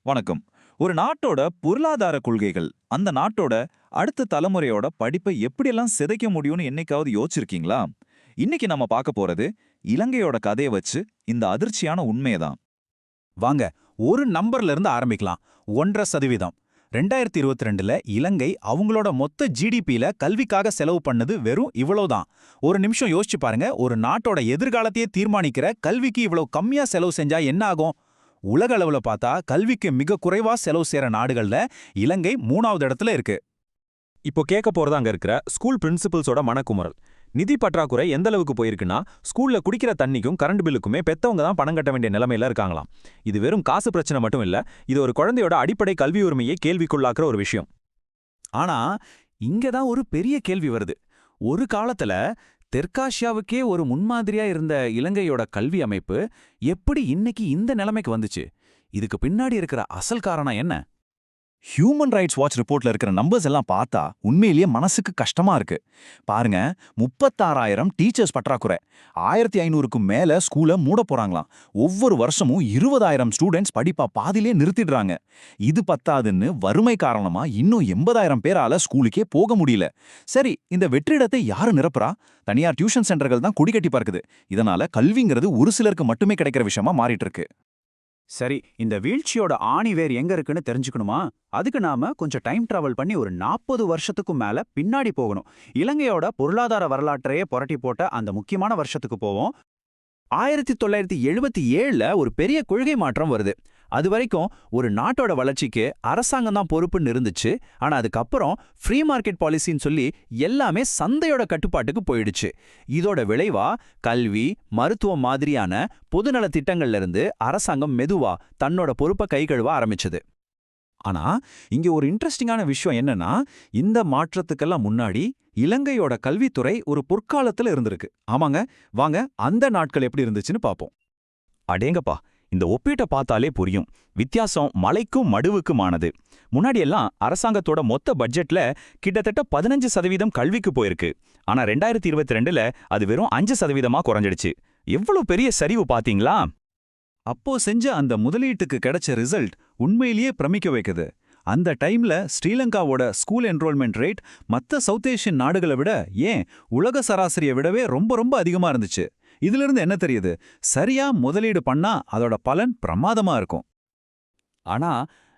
வணக்கம். ஒரு நாட்டோட பொருளாதார கொள்கைகள் அந்த நாட்டோட அடுத்த தலைமுறையோட படிப்பை எப்படியெல்லாம் சிதைக்க முடியும்னு என்னைக்காவது யோசிச்சிருக்கீங்களா? இன்னைக்கு நம்ம பார்க்க போறது இலங்கையோட கதையை வச்சு இந்த அதிர்ச்சியான உண்மையதான். வாங்க, ஒரு நம்பர்ல இருந்து ஆரம்பிக்கலாம். 1.5%. 2022ல இலங்கை அவங்களோட மொத்த ஜிடிபியில கல்விக்காக செலவு பண்ணது வெறும் இவ்வளவுதான். ஒரு நிமிஷம் யோசிச்சு பாருங்க, ஒரு நாட்டோட எதிர்காலத்தையே தீர்மானிக்கிற கல்விக்கு இவ்வளவு கம்மியா செலவு செஞ்சா என்ன ஆகும்? உலக அளவுல பார்த்தா கல்விக்கு மிக குறைவா செலவு செய்யற நாடுகள்ல இலங்கை 3வது இடத்துல இருக்கு. இப்போ கேட்க போறது அங்க இருக்கிற ஸ்கூல் பிரின்சிபல்ஸோட மனக்குமுறல். நிதி பற்றாக்குறை எந்த அளவுக்கு போயிருக்குன்னா, ஸ்கூல்ல குடிக்கிற தண்ணிக்கும் கரண்ட் பில்லுக்குமே பெத்தவங்க தான் பணம் கட்ட வேண்டிய நிலைமையில இருக்காங்களாம். இது வெறும் காசு பிரச்சனை மட்டும் இல்ல, இது ஒரு குழந்தையோட அடிப்படை கல்வி உரிமையை கேள்விக்குள்ளாக்குற ஒரு விஷயம். ஆனா இங்கதான் ஒரு பெரிய கேள்வி வருது. ஒரு காலத்துல தெற்காசியாவுக்கே ஒரு முன்மாதிரியா இருந்த இலங்கையோட கல்வி அமைப்பு எப்படி இன்னைக்கு இந்த நிலைமைக்கு வந்துச்சு? இதுக்கு பின்னாடி இருக்கிற அசல் காரணம் என்ன? ஹியூமன் ரைட்ஸ் வாட்ச் ரிப்போர்ட்ல இருக்கிற நம்பர்ஸ் எல்லாம் பார்த்தா உண்மையிலேயே மனசுக்கு கஷ்டமா இருக்கு. பாருங்க, 36,000 டீச்சர்ஸ் பற்றாக்குறை, 1,500க்கும் மேல ஸ்கூலை மூட போறாங்களாம். ஒவ்வொரு வருஷமும் 20,000 ஸ்டூடெண்ட்ஸ் படிப்பா பாதியிலே நிறுத்திடுறாங்க. இது பத்தாதுன்னு வறுமை காரணமா இன்னும் 80,000 பேரால ஸ்கூலுக்கே போக முடியல. சரி, இந்த வெற்றிடத்தை யாரு நிரப்புறா? தனியார் டியூஷன் சென்டர்கள் தான் குடிக்கட்டி பார்க்குது. இதனால கல்விங்கிறது ஒரு சிலருக்கு மட்டுமே கிடைக்கிற விஷயமா மாறிட்டு இருக்கு. சரி, இந்த வீழ்ச்சியோட ஆணிவேர் எங்க இருக்குன்னு தெரிஞ்சுக்கணுமா? அதுக்கு நாம கொஞ்சம் டைம் டிராவல் பண்ணி ஒரு 40 வருஷத்துக்கும் மேல பின்னாடி போகணும். இலங்கையோட பொருளாதார வரலாற்றையே புரட்டி போட்ட அந்த முக்கியமான வருஷத்துக்கு போவோம். 1977ல ஒரு பெரிய கொள்கை மாற்றம் வருது. அது வரைக்கும் ஒரு நாட்டோட வளர்ச்சிக்கு அரசாங்கம் தான் பொறுப்புன்னு இருந்துச்சு. ஆனா அதுக்கப்புறம் ஃப்ரீ மார்க்கெட் பாலிசின்னு சொல்லி எல்லாமே சந்தையோட கட்டுப்பாட்டுக்கு போயிடுச்சு. இதோட விளைவா கல்வி, மருத்துவம் மாதிரியான பொதுநல திட்டங்கள்ல இருந்து அரசாங்கம் மெதுவா தன்னோட பொறுப்பை கைகழுவ ஆரம்பிச்சது. ஆனா இங்க ஒரு இன்ட்ரெஸ்டிங்கான விஷயம் என்னன்னா, இந்த மாற்றத்துக்கெல்லாம் முன்னாடி இலங்கையோட கல்வித்துறை ஒரு பொற்காலத்துல இருந்திருக்கு. ஆமாங்க, வாங்க அந்த நாட்கள் எப்படி இருந்துச்சுன்னு பாப்போம். அடேங்கப்பா, இந்த ஒப்பீட்டை பார்த்தாலே புரியும். வித்தியாசம் மலைக்கும் மடுவுக்குமானது. முன்னாடியெல்லாம் அரசாங்கத்தோட மொத்த பட்ஜெட்ல கிட்டத்தட்ட 15% கல்விக்கு போயிருக்கு. ஆனா 2022ல அது வெறும் 5%மா குறைஞ்சிடுச்சு. எவ்வளவு பெரிய சரிவு பாத்தீங்களா? அப்போ செஞ்ச அந்த முதலீட்டுக்கு கிடைச்ச ரிசல்ட் உண்மையிலேயே பிரமிக்க வைக்குது. அந்த டைம்ல ஸ்ரீலங்காவோட ஸ்கூல் என்ரோல்மெண்ட் ரேட் மத்த சவுத் ஏஷியன் நாடுகளை விட, ஏன் உலக சராசரியை விடவே ரொம்ப ரொம்ப அதிகமா இருந்துச்சு. இதிலிருந்து என்ன தெரியுது? சரியா முதலீடு பண்ணா அதோட பலன் பிரமாதமா இருக்கும். ஆனா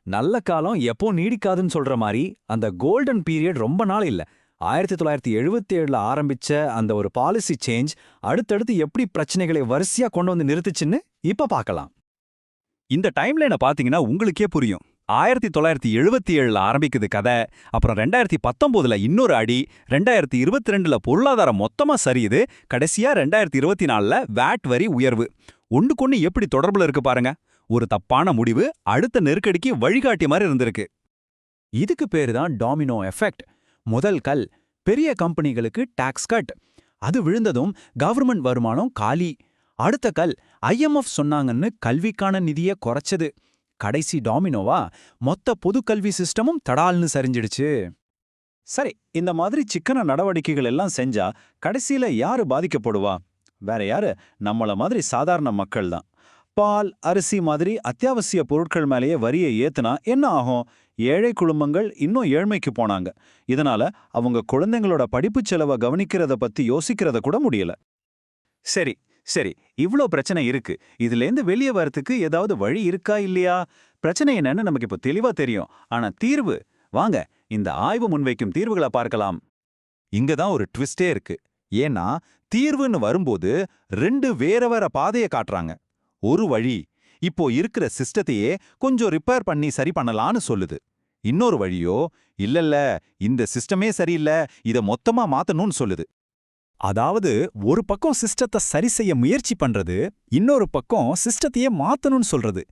நல்ல காலம் எப்போ நீடிக்காதுன்னு சொல்ற மாதிரி அந்த கோல்டன் பீரியட் ரொம்ப நாள் இல்ல. 1977ல ஆரம்பிச்ச அந்த ஒரு பாலிசி சேஞ்ச் அடுத்தடுத்து எப்படி பிரச்சனைகளை வரிசையா கொண்டு வந்து நிறுத்துச்சுன்னு இப்ப பார்க்கலாம். இந்த டைம்லைனை பாத்தீங்கன்னா உங்களுக்கே புரியும். 1977ல ஆரம்பிக்குது கதை. அப்புறம் 2019ல இன்னொரு அடி, 2022ல பொருளாதாரம் மொத்தமா சரியுது. கடைசியா 2024ல வேட் வரி உயர்வு. ஒண்ணுக்கொண்ணு எப்படி தொடர்புல இருக்கு பாருங்க. ஒரு தப்பான முடிவு அடுத்த நெருக்கடிக்கு வழிகாட்டி மாதிரி இருந்திருக்கு. இதுக்கு பேரு தான் டாமினோ எஃபெக்ட். முதல் கல் பெரிய கம்பெனிகளுக்கு டாக்ஸ் கட். அது விழுந்ததும் கவர்மெண்ட் வருமானம் காலி. அடுத்த கல் ஐஎம்எஃப் சொன்னாங்கன்னு கல்விக்கான நிதியை குறைச்சது. கடைசி டாமினோவா மொத்த பொது கல்வி சிஸ்டமும் தடால்னு சரிஞ்சிடுச்சு. சரி, இந்த மாதிரி சிக்கன நடவடிக்கைகள் எல்லாம் செஞ்சா கடைசியில யாரு பாதிக்கப்படுவா? வேற யாரு? நம்மள மாதிரி சாதாரண மக்கள் தான். பால், அரிசி மாதிரி அத்தியாவசிய பொருட்கள் மேலேயே வரியை ஏத்துனா என்ன ஆகும்? ஏழை குடும்பங்கள் இன்னும் ஏழ்மைக்கு போனாங்க. இதனால அவங்க குழந்தைங்களோட படிப்பு செலவை கவனிக்கிறத பத்தி யோசிக்கிறத கூட முடியல. சரி சரி, இவ்ளோ பிரச்சனை இருக்கு. இதுலேருந்து வெளியே வரத்துக்கு ஏதாவது வழி இருக்கா இல்லையா? பிரச்சனை என்னன்னு நமக்கு இப்போ தெளிவா தெரியும். ஆனா தீர்வு, வாங்க இந்த ஆய்வு முன்வைக்கும் தீர்வுகளை பார்க்கலாம். இங்கதான் ஒரு ட்விஸ்டே இருக்கு. ஏன்னா தீர்வுன்னு வரும்போது 2 வேற வேற பாதையை காட்டுறாங்க. ஒரு வழி இப்போ இருக்கிற சிஸ்டத்தையே கொஞ்சம் ரிப்பேர் பண்ணி சரி பண்ணலான்னு சொல்லுது. இன்னொரு வழியோ இல்லல்ல, இந்த சிஸ்டமே சரியில்லை, இதை மொத்தமா மாத்தணும்னு சொல்லுது. அதாவது ஒரு பக்கம் சிஸ்டத்தை சரி செய்ய முயற்சி பண்றது, இன்னொரு பக்கம் சிஸ்டத்தையே மாத்தணும்னு சொல்றது.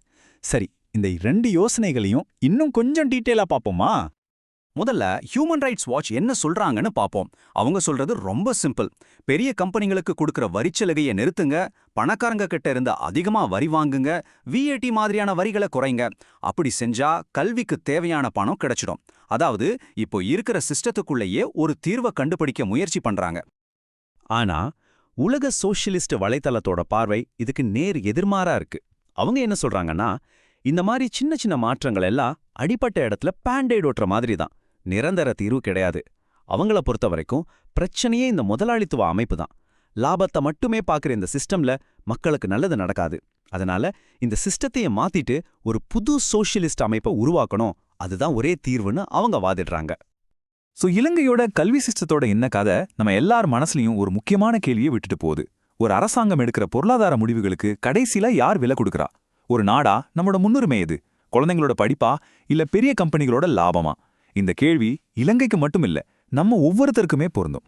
சரி, இந்த 2 யோசனைகளையும் இன்னும் கொஞ்சம் டீட்டெயிலா பாப்போமா? முதல்ல ஹியூமன் ரைட்ஸ் வாட்ச் என்ன சொல்றாங்கன்னு பாப்போம். அவங்க சொல்றது ரொம்ப சிம்பிள். பெரிய கம்பெனிகளுக்கு கொடுக்கிற வரிச்சலுகையை நிறுத்துங்க, பணக்காரங்க கிட்ட இருந்து அதிகமா வரி வாங்குங்க, விஏடி மாதிரியான வரிகளை குறைங்க. அப்படி செஞ்சா கல்விக்கு தேவையான பணம் கிடைச்சிடும். அதாவது இப்போ இருக்கிற சிஸ்டத்துக்குள்ளேயே ஒரு தீர்வை கண்டுபிடிக்க முயற்சி பண்றாங்க. ஆனா உலக சோஷியலிஸ்ட் வலைத்தளத்தோட பார்வை இதுக்கு நேர் எதிர்மாறா இருக்கு. அவங்க என்ன சொல்றாங்கன்னா, இந்த மாதிரி சின்ன சின்ன மாற்றங்கள் எல்லாம் அடிப்பட்ட இடத்துல பேண்டைட் ஓட்டுற மாதிரி தான், நிரந்தர தீர்வு கிடையாது. அவங்கள பொறுத்த வரைக்கும் பிரச்சனையே இந்த முதலாளித்துவ அமைப்பு தான். லாபத்தை மட்டுமே பார்க்குற இந்த சிஸ்டம்ல மக்களுக்கு நல்லது நடக்காது. அதனால இந்த சிஸ்டத்தையே மாத்திட்டு ஒரு புது சோஷியலிஸ்ட் அமைப்பை உருவாக்கணும், அதுதான் ஒரே தீர்வுன்னு அவங்க வாதிடுறாங்க. சோ இலங்கையோட கல்வி சிஸ்டத்தோட இந்த கதை நம்ம எல்லார் மனசுலயும் ஒரு முக்கியமான கேள்வியை விட்டுட்டு போகுது. ஒரு அரசாங்கம் எடுக்கிற பொருளாதார முடிவுகளுக்கு கடைசியில யார் விலை கொடுக்கறா? ஒரு நாடா நம்மளோட முன்னுரிமை எது? குழந்தைங்களோட படிப்பா இல்ல பெரிய கம்பெனிகளோட லாபமா? இந்த கேள்வி இலங்கைக்கு மட்டும் இல்ல, நம்ம ஒவ்வொருத்தருக்குமே பொருந்தும்.